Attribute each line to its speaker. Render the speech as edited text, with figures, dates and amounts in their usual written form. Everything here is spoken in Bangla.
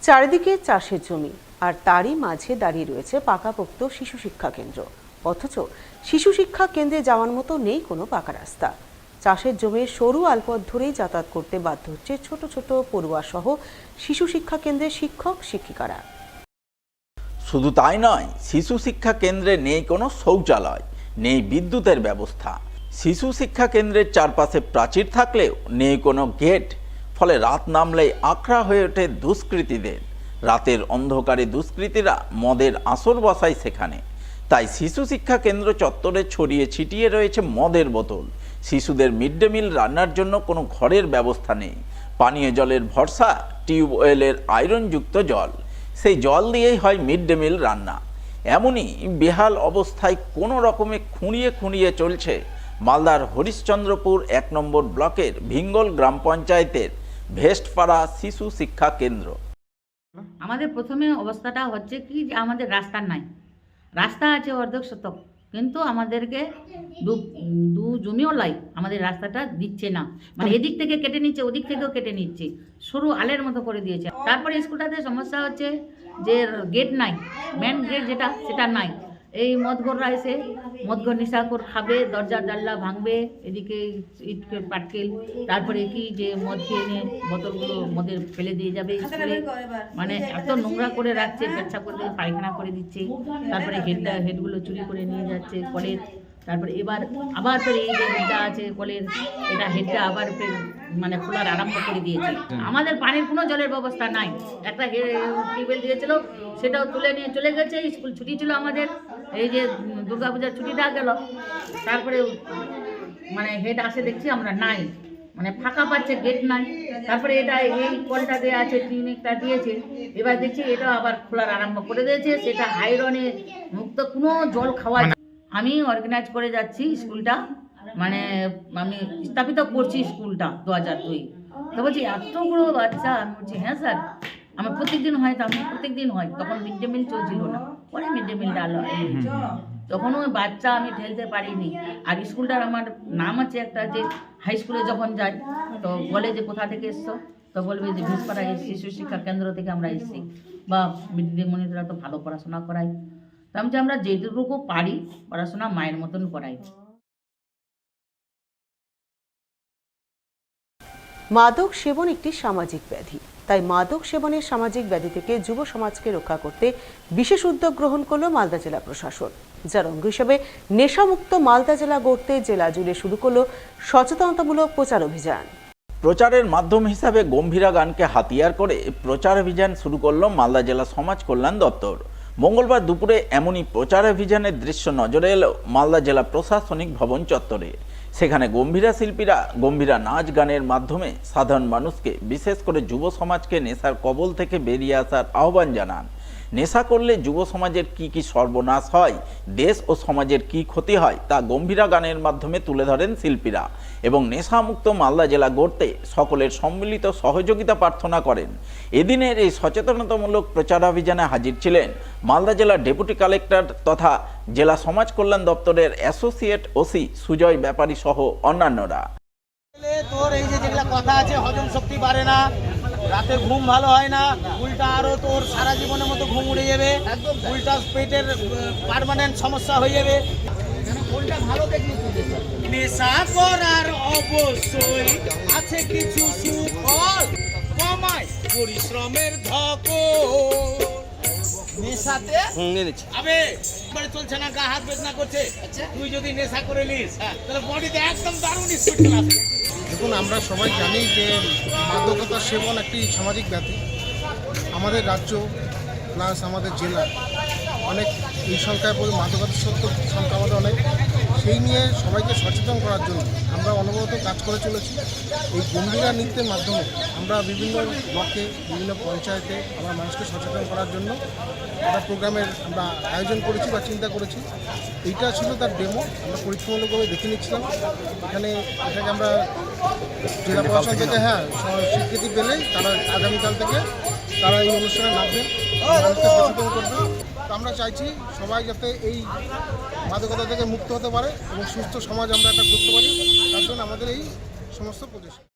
Speaker 1: চারিদিকে চাষের জমি আর তারই মাঝে দাঁড়িয়ে রয়েছে পাকাপোক্ত শিশু শিক্ষা কেন্দ্র। অথচ শিশু শিক্ষা কেন্দ্রে যাওয়ার মতো নেই কোনো পাকা রাস্তা। চাষের জমির সরু আলপথ ধরেই যাতায়াত করতে বাধ্য হচ্ছে ছোট ছোট পড়ুয়া সহ শিশু শিক্ষা কেন্দ্রের শিক্ষক শিক্ষিকারা।
Speaker 2: শুধু তাই নয়, শিশু শিক্ষা কেন্দ্রে নেই কোনো শৌচালয়, নেই বিদ্যুতের ব্যবস্থা। শিশু শিক্ষা কেন্দ্রের চারপাশে প্রাচীর থাকলেও নেই কোনো গেট। ফলে রাত নামলেই আখড়া হয়ে ওঠে দুষ্কৃতীদের। রাতের অন্ধকারে দুষ্কৃতীরা মদের আসর বসায় সেখানে। তাই শিশু শিক্ষা কেন্দ্র চত্বরে ছড়িয়ে ছিটিয়ে রয়েছে মদের বোতল। শিশুদের মিড ডে মিল রান্নার জন্য কোনো ঘরের ব্যবস্থা নেই। পানীয় জলের ভরসা টিউবওয়েলের আয়রনযুক্ত জল। সেই জল দিয়েই হয় মিড ডে মিল রান্না। এমনই বেহাল অবস্থায় কোনো রকমে খুঁড়িয়ে খুঁড়িয়ে চলছে মালদার হরিশ্চন্দ্রপুর ১ নম্বর ব্লকের ভিঙ্গল গ্রাম পঞ্চায়েতের ভেস্টপাড়া শিশু শিক্ষা কেন্দ্র।
Speaker 3: আমাদের প্রথমে অবস্থাটা হচ্ছে কি যে আমাদের রাস্তা নাই, রাস্তা আছে অর্ধেক শতক, কিন্তু আমাদেরকে দু জমিও লাই আমাদের রাস্তাটা দিচ্ছে না, মানে এদিক থেকে কেটে নিচ্ছে, ওদিক থেকেও কেটে নিচ্ছে, সরু আলের মতো করে দিয়েছে। তারপরে স্কুলটাতে সমস্যা হচ্ছে যে গেট নাই, মেন গেট যেটা সেটা নাই। এই মদঘররা এসে মদঘর নেশাখোর খাবে, দরজা জানলা ভাঙবে, এদিকে ইট পাটকেল, তারপরে কি যে মদ খেয়ে নিয়ে বোতলগুলো মদের ফেলে দিয়ে যাবে স্কুলে, মানে এত নোংরা করে রাখছে, পেচ্ছা করে দিয়ে পায়খানা করে দিচ্ছে। তারপরে হেডগুলো চুরি করে নিয়ে যাচ্ছে কলের। তারপরে এবার আবার ফের এই যে হেডটা আছে কলের, এটা হেডটা আবার ফের মানে খোলার আরম্ভ করে দিয়েছে। আমাদের পানির কোনো জলের ব্যবস্থা নাই। একটা টিউবওয়েল দিয়েছিল, সেটাও তুলে নিয়ে চলে গেছে। স্কুল ছুটি ছিল আমাদের, এই যে দুর্গাপূজার ছুটিটা গেল, তারপরে মানে হেড আসে দেখছি আমরা নাই, মানে ফাঁকা পাচ্ছে, গেট নাই। তারপরে এটা এই কলটা দেওয়া আছে, ক্লিনিকটা দিয়েছে, এবার দেখছি এটা আবার খোলার আরম্ভ করে দিয়েছে। সেটা আয়রনে মুক্ত, কোনো জল খাওয়া। আমি অর্গানাইজ করে যাচ্ছি স্কুলটা, মানে আমি স্থাপিত করছি স্কুলটা 2002। তো বলছি এতগুলো বাচ্চা, আমি বলছি হ্যাঁ স্যার, আমার প্রত্যেকদিন হয়, তো আমি প্রত্যেকদিন হয়। তখন মিড ডে মিল চলছিল না, পরে মিড ডে মিলটা তখন ওই বাচ্চা আমি ঠেলতে পারিনি। আর স্কুলটার আমার নাম আছে একটা, যে হাই স্কুলে যখন যাই তো বলে যে কোথা থেকে এসছো, তো বলবে যে ভেস্টপাড়া শিশু শিক্ষা কেন্দ্র থেকে আমরা এসেছি, বা মিড ডে মিলরা তো ভালো পড়াশোনা করাই। তো আমি যে আমরা যেটুকু পারি পড়াশোনা মায়ের মতন করাই।
Speaker 1: মাদক সেবন একটি সামাজিক ব্যাধি, তাই মাদক সেবনের সামাজিক ব্যাধি থেকে যুব সমাজকে রক্ষা করতে বিশেষ উদ্যোগ গ্রহণ করল মালদা জেলা প্রশাসন। যার অঙ্গ হিসেবে নেশামুক্ত মালদা জেলা গড়তে জেলা জুড়ে শুরু করলো সচেতনতামূলক প্রচার অভিযান।
Speaker 2: প্রচারের মাধ্যম হিসাবে গম্ভীরা গানকে হাতিয়ার করে প্রচার অভিযান শুরু করল মালদা জেলা সমাজ কল্যাণ দপ্তর। মঙ্গলবার দুপুরে এমনই প্রচার অভিযানের দৃশ্য নজরে এলো মালদা জেলা প্রশাসনিক ভবন চত্বরে। সেখানে গম্ভীরা শিল্পীরা গম্ভীরা নাচ গানের মাধ্যমে সাধারণ মানুষকে, বিশেষ করে যুব সমাজকে নেশার কবল থেকে বেরিয়ে আসার আহ্বান জানান। নেশা করলে যুব সমাজের কি কি সর্বনাশ হয়, দেশ ও সমাজের কি ক্ষতি হয়, তা গম্ভীরা গানের মাধ্যমে তুলে ধরেন শিল্পীরা এবং নেশামুক্ত মালদা জেলা গড়তে সকলের সম্মিলিত সহযোগিতা প্রার্থনা করেন। এদিনের এই সচেতনতামূলক প্রচারাভিযানে হাজির ছিলেন মালদা জেলার ডেপুটি কালেক্টর তথা জেলা সমাজ কল্যাণ দপ্তরের অ্যাসোসিয়েট ওসি সুজয় ব্যাপারী সহ অন্যান্যরা।
Speaker 4: তোর এই যে যেগুলা কথা আছে, হজম শক্তি বাড়ে না, রাতে ঘুম ভালো হয় না, উল্টা আরো তোর সারা জীবনের মতো ঘুম উড়ে যাবে, উল্টা পেটের পার্মানেন্ট সমস্যা হয়ে যাবে। নেশা করার অবশ্যই আছে কিছু সুফল, কমায় পরিশ্রমের ধকল। নেশাতে আবে মানে চলছে না, গা হাত বেদনা করছে, তুই যদি নেশা করে নিস তাহলে বডিতে একদম দারুণ স্পিড চলে আসবে।
Speaker 5: দেখুন, আমরা সবাই জানি যে মাদকতা সেবন একটি সামাজিক ব্যাধি। আমাদের রাজ্য প্লাস আমাদের জেলা অনেক এই সংখ্যায় মাদকতা সংখ্যা আমাদের অনেক। সেই নিয়ে সবাইকে সচেতন করার জন্য আমরা অনবরত কাজ করে চলেছি। এই গম্ভীরা নৃত্যের মাধ্যমে আমরা বিভিন্ন ব্লকে, বিভিন্ন পঞ্চায়েতে আমরা মানুষকে সচেতন করার জন্য একটা প্রোগ্রামের আমরা আয়োজন করেছি বা চিন্তা করেছি। এইটা ছিল তার ডেমো, আমরা পরীক্ষামূলকভাবে দেখে নিচ্ছিলাম। এখানে এটাকে আমরা জেলা প্রশাসন থেকে স্বীকৃতি পেলেই তারা আগামীকাল থেকে তারা এই অনুষ্ঠানে নামবেন, মানুষকে সচেতন করবেন। তো আমরা চাইছি সবাই যাতে এই মাদকতা থেকে মুক্ত হতে পারে এবং সুস্থ সমাজ আমরা একটা করতে পারি, তার জন্য আমাদের এই সমস্ত প্রচেষ্টা।